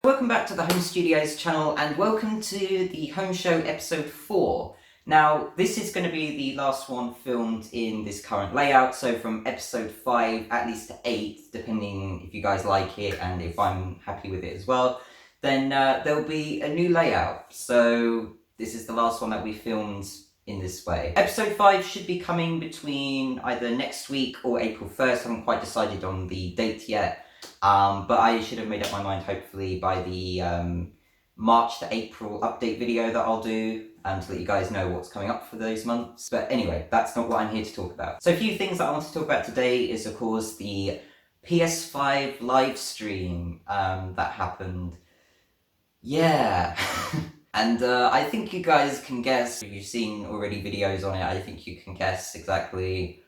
Welcome back to the Home Studios channel and welcome to the Home Show episode 4. Now, this is going to be the last one filmed in this current layout, so from episode 5 at least to 8, depending if you guys like it and if I'm happy with it as well, then there'll be a new layout. So this is the last one that we filmed in this way. Episode 5 should be coming between either next week or April 1st. I haven't quite decided on the date yet. But I should have made up my mind hopefully by the March to April update video that I'll do to let you guys know what's coming up for those months. But anyway, that's not what I'm here to talk about. So a few things that I want to talk about today is, of course, the PS5 live stream that happened. Yeah. And I think you guys can guess, if you've seen already videos on it, I think you can guess exactly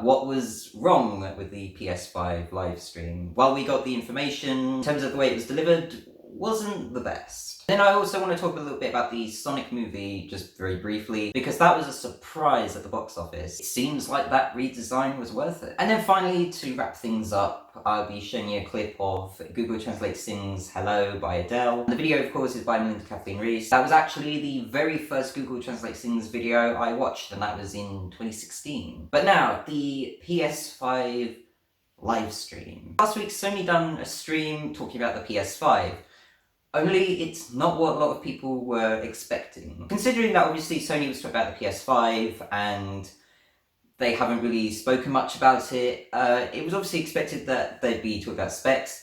what was wrong with the PS5 live stream. While we got the information, in terms of the way it was delivered, wasn't the best. Then I also want to talk a little bit about the Sonic movie, just very briefly, because that was a surprise at the box office. It seems like that redesign was worth it. And then finally, to wrap things up, I'll be showing you a clip of Google Translate sings Hello by Adele. The video, of course, is by Melinda Kathleen Reese. That was actually the very first Google Translate sings video I watched, and that was in 2016. But now, the PS5 live stream. Last week, Sony done a stream talking about the PS5. Only it's not what a lot of people were expecting. Considering that obviously Sony was talking about the PS5 and they haven't really spoken much about it, it was obviously expected that they'd be talking about specs,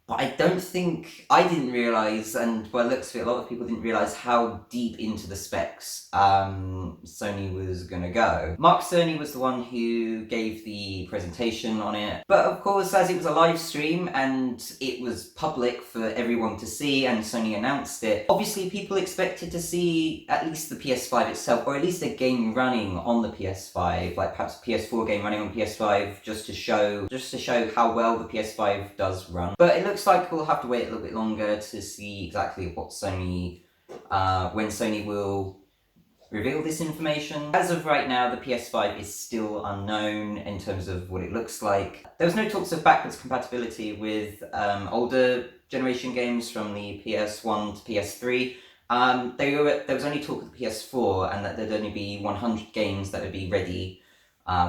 but I didn't realise, and by the looks of it, a lot of people didn't realise how deep into the specs Sony was going to go. Mark Cerny was the one who gave the presentation on it, but of course, as it was a live stream and it was public for everyone to see and Sony announced it, obviously people expected to see at least the PS5 itself, or at least a game running on the PS5, like perhaps a PS4 game running on PS5, just to show how well the PS5 does run. But it looks like we'll have to wait a little bit longer to see exactly what Sony, when Sony will reveal this information. As of right now, the PS5 is still unknown in terms of what it looks like. There was no talks of backwards compatibility with older generation games from the PS1 to PS3. There was only talk of the PS4 and that there'd only be 100 games that would be ready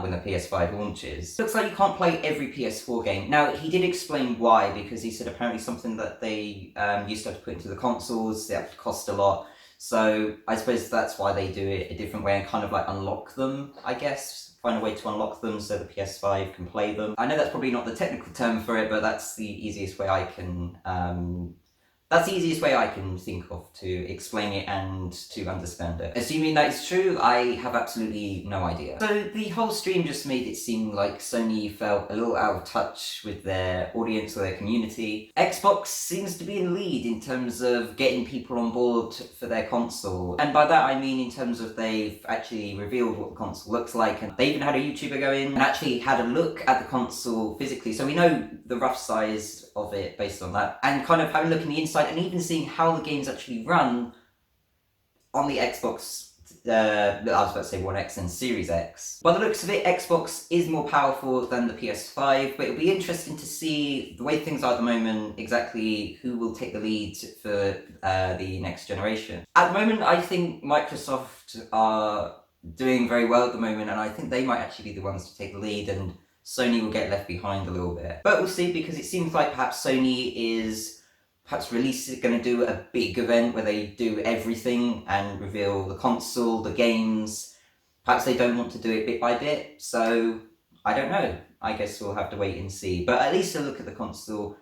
when the PS5 launches. Looks like you can't play every PS4 game. Now, he did explain why, because he said apparently something that they used to have to put into the consoles, they have to cost a lot. So I suppose that's why they do it a different way and kind of like unlock them, I guess. Find a way to unlock them so the PS5 can play them. I know that's probably not the technical term for it, but that's the easiest way I can think of to explain it and to understand it. Assuming that is true, I have absolutely no idea. So the whole stream just made it seem like Sony felt a little out of touch with their audience or their community. Xbox seems to be in the lead in terms of getting people on board for their console. And by that I mean in terms of they've actually revealed what the console looks like, and they even had a YouTuber go in and actually had a look at the console physically. So we know the rough size of it based on that, and kind of having a look in the inside and even seeing how the games actually run on the Xbox, I was about to say One X and Series X. By the looks of it, Xbox is more powerful than the PS5, but it'll be interesting to see the way things are at the moment, exactly who will take the lead for the next generation. At the moment, I think Microsoft are doing very well at the moment, and I think they might actually be the ones to take the lead, and Sony will get left behind a little bit. But we'll see, because it seems like perhaps Sony is going to do a big event where they do everything and reveal the console, the games. Perhaps they don't want to do it bit by bit, so I don't know. I guess we'll have to wait and see. But at least a look at the console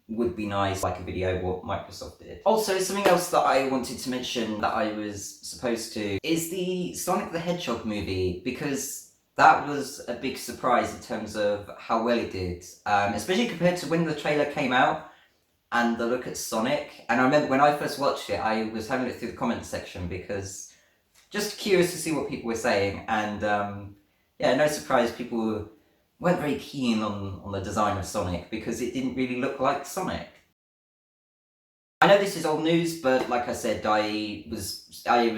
would be nice, like a video what Microsoft did. Also, something else that I wanted to mention that I was supposed to is the Sonic the Hedgehog movie, because that was a big surprise in terms of how well it did, especially compared to when the trailer came out and the look at Sonic. And I remember when I first watched it, I was having a look through the comments section because just curious to see what people were saying, and yeah, no surprise, people weren't very keen on the design of Sonic because it didn't really look like Sonic. I know this is old news, but like I said, I was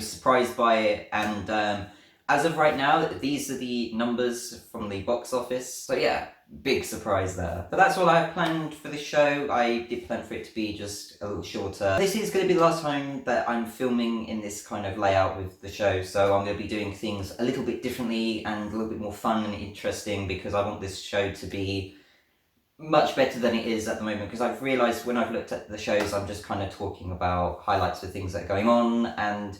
surprised by it, and as of right now, these are the numbers from the box office. So yeah, big surprise there. But that's all I have planned for this show. I did plan for it to be just a little shorter. This is going to be the last time that I'm filming in this kind of layout with the show, so I'm going to be doing things a little bit differently and a little bit more fun and interesting, because I want this show to be much better than it is at the moment, because I've realised when I've looked at the shows, I'm just kind of talking about highlights of things that are going on, and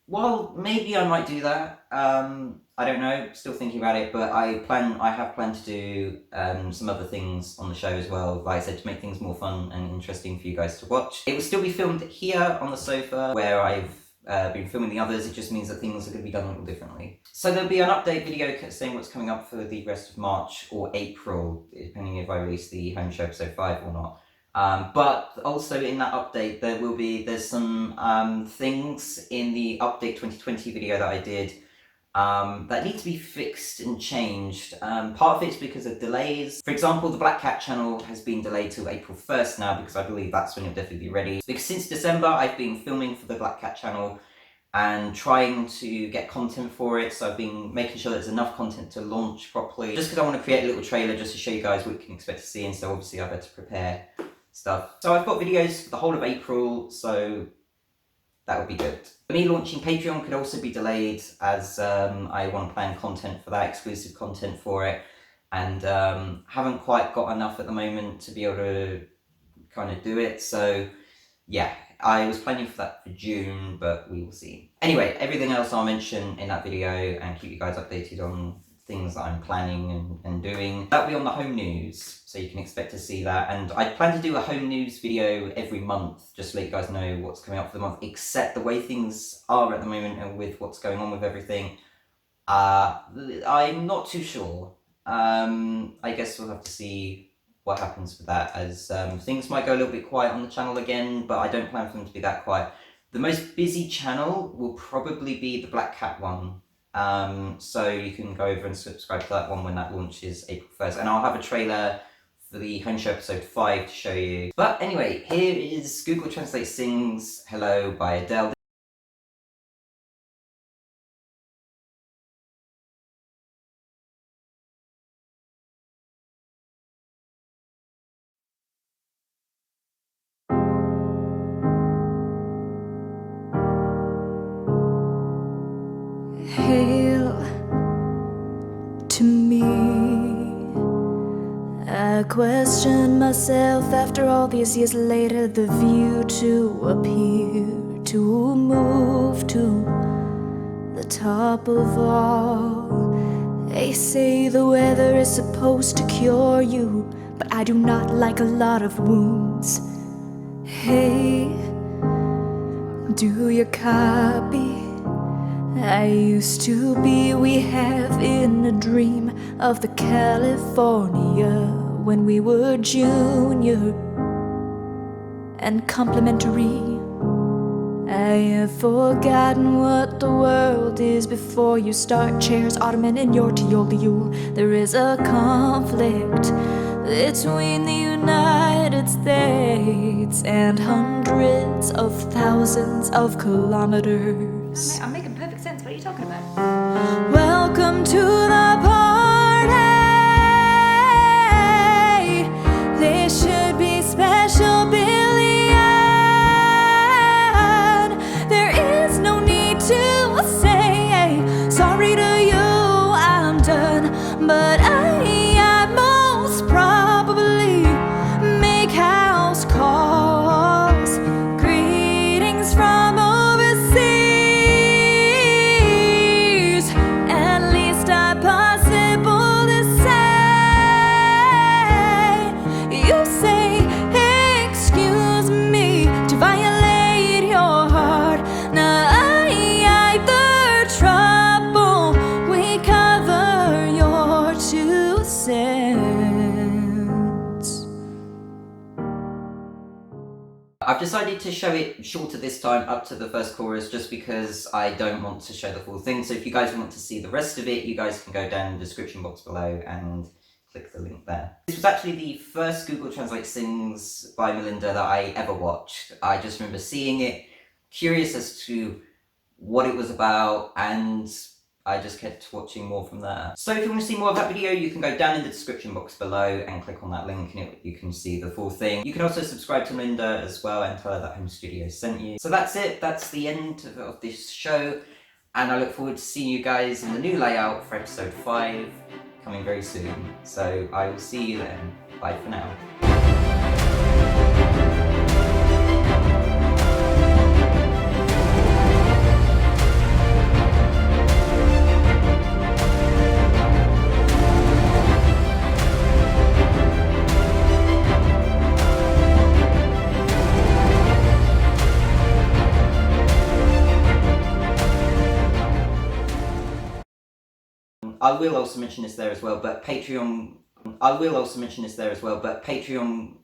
well, maybe I might do that. I don't know, still thinking about it, but I have planned to do some other things on the show as well, like I said, to make things more fun and interesting for you guys to watch. It will still be filmed here on the sofa where I've been filming the others. It just means that things are going to be done a little differently. So there'll be an update video saying what's coming up for the rest of March or April, depending if I release the home show episode 5 or not. But also in that update, there's some things in the update 2020 video that I did that need to be fixed and changed. Part of it's because of delays. For example, the Black Cat channel has been delayed till April 1st now, because I believe that's when it'll definitely be ready. Because since December, I've been filming for the Black Cat channel and trying to get content for it, so I've been making sure there's enough content to launch properly, just because I want to create a little trailer just to show you guys what you can expect to see, and so obviously I've had to prepare stuff. So I've got videos for the whole of April, so that would be good. For me, launching Patreon could also be delayed, as I want to plan content for that, exclusive content for it, and haven't quite got enough at the moment to be able to kind of do it. So yeah, I was planning for that for June, but we will see. Anyway, everything else I'll mention in that video and keep you guys updated on things that I'm planning and doing. That'll be on the home news, so you can expect to see that. And I plan to do a home news video every month, just to let you guys know what's coming up for the month, except the way things are at the moment and with what's going on with everything, I'm not too sure. I guess we'll have to see what happens with that, as things might go a little bit quiet on the channel again, but I don't plan for them to be that quiet. The most busy channel will probably be the Black Cat one. So you can go over and subscribe to that one when that launches April 1st, and I'll have a trailer for the home show episode 5 to show you. But anyway, here is Google Translate sings Hello by Adele. Hail to me. I question myself after all these years later, the view to appear, to move to the top of all. They say the weather is supposed to cure you, but I do not like a lot of wounds. Hey, do you copy? I used to be, we have in a dream of the California when we were junior and complimentary. I have forgotten what the world is before you start chairs, ottoman in your tioliule. There is a conflict between the United States and hundreds of thousands of kilometers. I'm making perfect sense. What are you talking about? Welcome to the party. This should be special, billion. There is no need to say sorry to you, I'm done. But I most probably make house calls. Greetings from overseas. At least I possible to say. You say, excuse me, to violate your heart. Now I either trouble, we cover your 2 cents. I've decided to show it shorter this time, up to the first chorus, just because I don't want to show the full thing. So if you guys want to see the rest of it, you guys can go down in the description box below and click the link there. This was actually the first Google Translate Sings by Melinda that I ever watched. I just remember seeing it, curious as to what it was about, and I just kept watching more from there. So if you want to see more of that video, you can go down in the description box below and click on that link and you can see the full thing. You can also subscribe to Linda as well and tell her that Home Studio sent you. So that's it, that's the end of this show, and I look forward to seeing you guys in the new layout for episode 5 coming very soon. So I will see you then. Bye for now. I will also mention this there as well, but Patreon